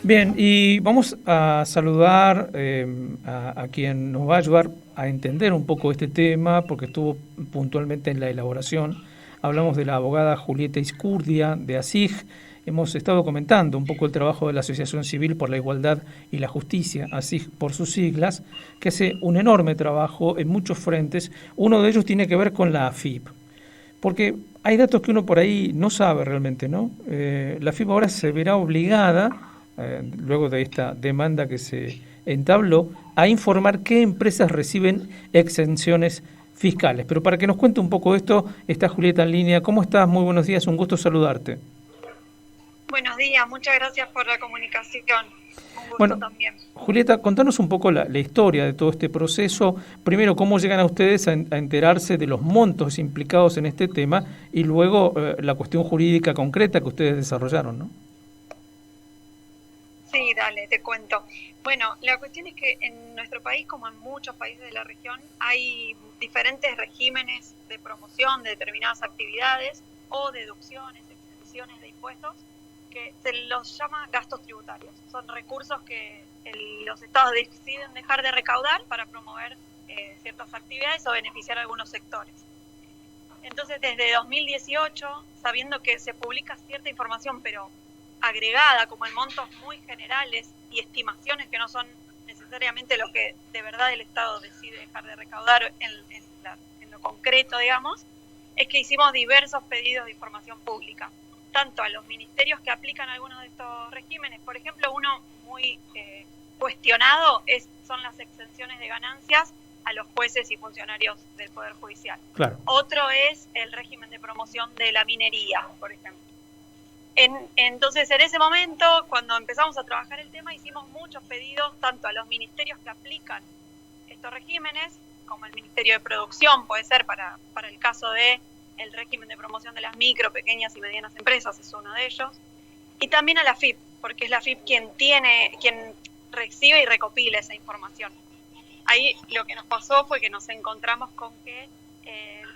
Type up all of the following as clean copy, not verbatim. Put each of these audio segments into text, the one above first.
Bien, y vamos a saludar a quien nos va a ayudar a entender un poco este tema, porque estuvo puntualmente en la elaboración. Hablamos de la abogada Julieta Izcurdia, de ASIG. Hemos estado comentando un poco el trabajo de la Asociación Civil por la Igualdad y la Justicia, ASIG por sus siglas, que hace un enorme trabajo en muchos frentes. Uno de ellos tiene que ver con la AFIP. Porque hay datos que uno por ahí no sabe realmente, ¿no? La AFIP ahora se verá obligada, luego de esta demanda que se entabló, a informar qué empresas reciben exenciones fiscales. Pero para que nos cuente un poco esto, está Julieta en línea. ¿Cómo estás? Muy buenos días, un gusto saludarte. Buenos días, muchas gracias por la comunicación. Un gusto Bueno, también. Julieta, contanos un poco la historia de todo este proceso. Primero, cómo llegan a ustedes a enterarse de los montos implicados en este tema y luego la cuestión jurídica concreta que ustedes desarrollaron, ¿no? Sí, dale, te cuento. Bueno, la cuestión es que en nuestro país, como en muchos países de la región, hay diferentes regímenes de promoción de determinadas actividades o deducciones, exenciones de impuestos, que se los llama gastos tributarios. Son recursos que los estados deciden dejar de recaudar para promover ciertas actividades o beneficiar a algunos sectores. Entonces, desde 2018, sabiendo que se publica cierta información, pero agregada, como en montos muy generales y estimaciones que no son necesariamente lo que de verdad el Estado decide dejar de recaudar en lo concreto, digamos, es que hicimos diversos pedidos de información pública, tanto a los ministerios que aplican algunos de estos regímenes. Por ejemplo, uno muy cuestionado son las exenciones de ganancias a los jueces y funcionarios del Poder Judicial. Claro. Otro es el régimen de promoción de la minería, por ejemplo. Entonces, en ese momento, cuando empezamos a trabajar el tema, hicimos muchos pedidos tanto a los ministerios que aplican estos regímenes, como el Ministerio de Producción, puede ser para el caso de el régimen de promoción de las micro, pequeñas y medianas empresas, es uno de ellos, y también a la AFIP, porque es la AFIP quien recibe y recopila esa información. Ahí lo que nos pasó fue que nos encontramos con que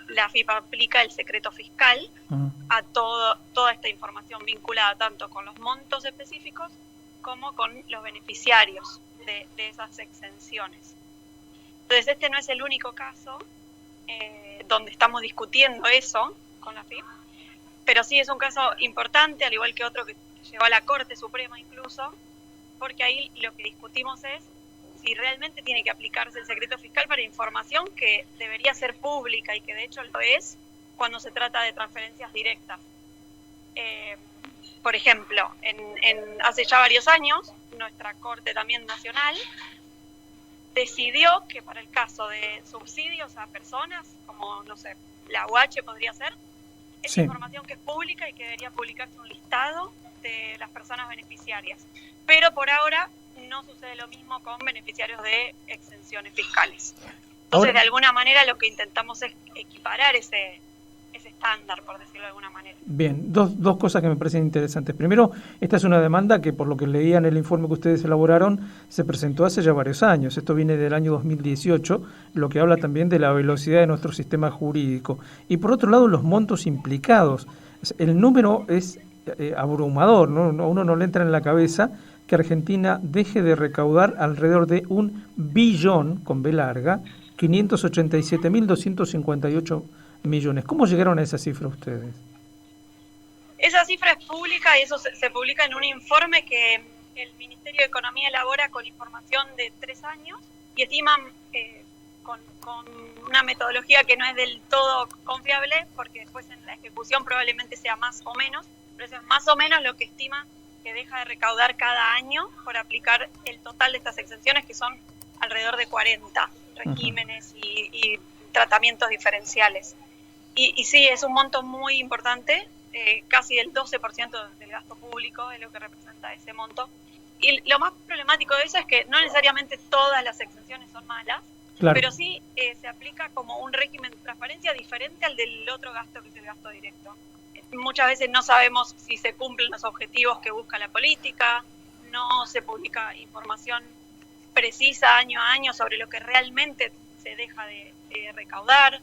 la AFIP aplica el secreto fiscal a toda esta información vinculada tanto con los montos específicos como con los beneficiarios de esas exenciones. Entonces, este no es el único caso donde estamos discutiendo eso con la AFIP, pero sí es un caso importante, al igual que otro que llegó a la Corte Suprema incluso, porque ahí lo que discutimos es si realmente tiene que aplicarse el secreto fiscal para información que debería ser pública y que de hecho lo es cuando se trata de transferencias directas. Por ejemplo, hace ya varios años, nuestra Corte también nacional decidió que para el caso de subsidios a personas, como, no sé, la UH podría ser, es información que es pública y que debería publicarse un listado de las personas beneficiarias. Pero por ahora no sucede lo mismo con beneficiarios de exenciones fiscales. Entonces, de alguna manera, lo que intentamos es equiparar ese estándar, por decirlo de alguna manera. Bien, dos cosas que me parecen interesantes. Primero, esta es una demanda que, por lo que leía en el informe que ustedes elaboraron, se presentó hace ya varios años. Esto viene del año 2018, lo que habla también de la velocidad de nuestro sistema jurídico. Y por otro lado, los montos implicados. El número es abrumador, ¿no? Uno no le entra en la cabeza que Argentina deje de recaudar alrededor de 1.000.000.000, con B larga, 587.258 millones. ¿Cómo llegaron a esa cifra ustedes? Esa cifra es pública y eso se publica en un informe que el Ministerio de Economía elabora con información de 3 años y estiman con una metodología que no es del todo confiable, porque después en la ejecución probablemente sea más o menos, pero eso es más o menos lo que estima que deja de recaudar cada año por aplicar el total de estas exenciones, que son alrededor de 40 regímenes y tratamientos diferenciales. Y sí, es un monto muy importante, casi el 12% del gasto público es lo que representa ese monto. Y lo más problemático de eso es que no necesariamente todas las exenciones son malas, claro, pero sí se aplica como un régimen de transparencia diferente al del otro gasto, que es el gasto directo. Muchas veces no sabemos si se cumplen los objetivos que busca la política, no se publica información precisa año a año sobre lo que realmente se deja de recaudar.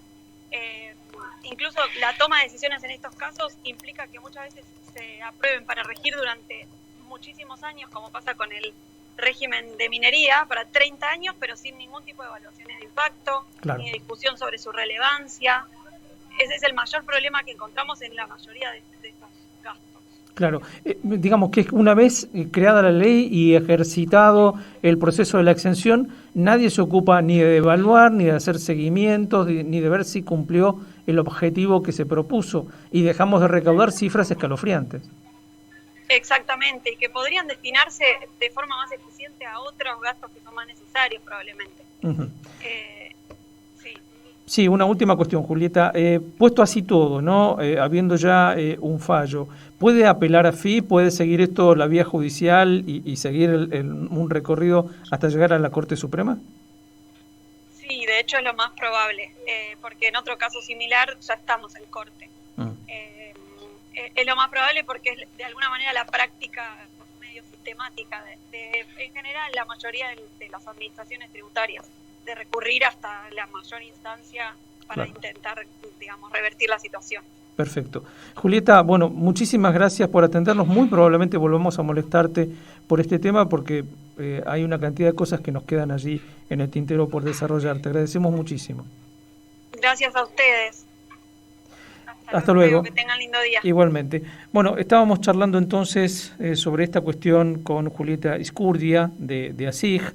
Incluso la toma de decisiones en estos casos implica que muchas veces se aprueben para regir durante muchísimos años, como pasa con el régimen de minería, para 30 años, pero sin ningún tipo de evaluaciones de impacto, claro, ni de discusión sobre su relevancia. Ese es el mayor problema que encontramos en la mayoría de estos gastos. Claro, digamos que una vez creada la ley y ejercitado el proceso de la exención, nadie se ocupa ni de evaluar, ni de hacer seguimientos, ni de ver si cumplió el objetivo que se propuso, y dejamos de recaudar cifras escalofriantes. Exactamente, y que podrían destinarse de forma más eficiente a otros gastos que son más necesarios probablemente. Uh-huh. Sí. Sí, una última cuestión, Julieta. Puesto así todo, ¿no? Habiendo ya un fallo, ¿puede apelar a FI? ¿Puede seguir esto la vía judicial y seguir un recorrido hasta llegar a la Corte Suprema? Sí, de hecho es lo más probable, porque en otro caso similar ya estamos en Corte. Es lo más probable porque es de alguna manera la práctica medio sistemática en general la mayoría de las administraciones tributarias, de recurrir hasta la mayor instancia para intentar, digamos, revertir la situación. Perfecto. Julieta, bueno, muchísimas gracias por atendernos. Muy probablemente volvamos a molestarte por este tema porque hay una cantidad de cosas que nos quedan allí en el tintero por desarrollar. Te agradecemos muchísimo. Gracias a ustedes. Hasta luego. Que tengan lindo día. Igualmente. Bueno, estábamos charlando entonces sobre esta cuestión con Julieta Izcurdia de ASIG.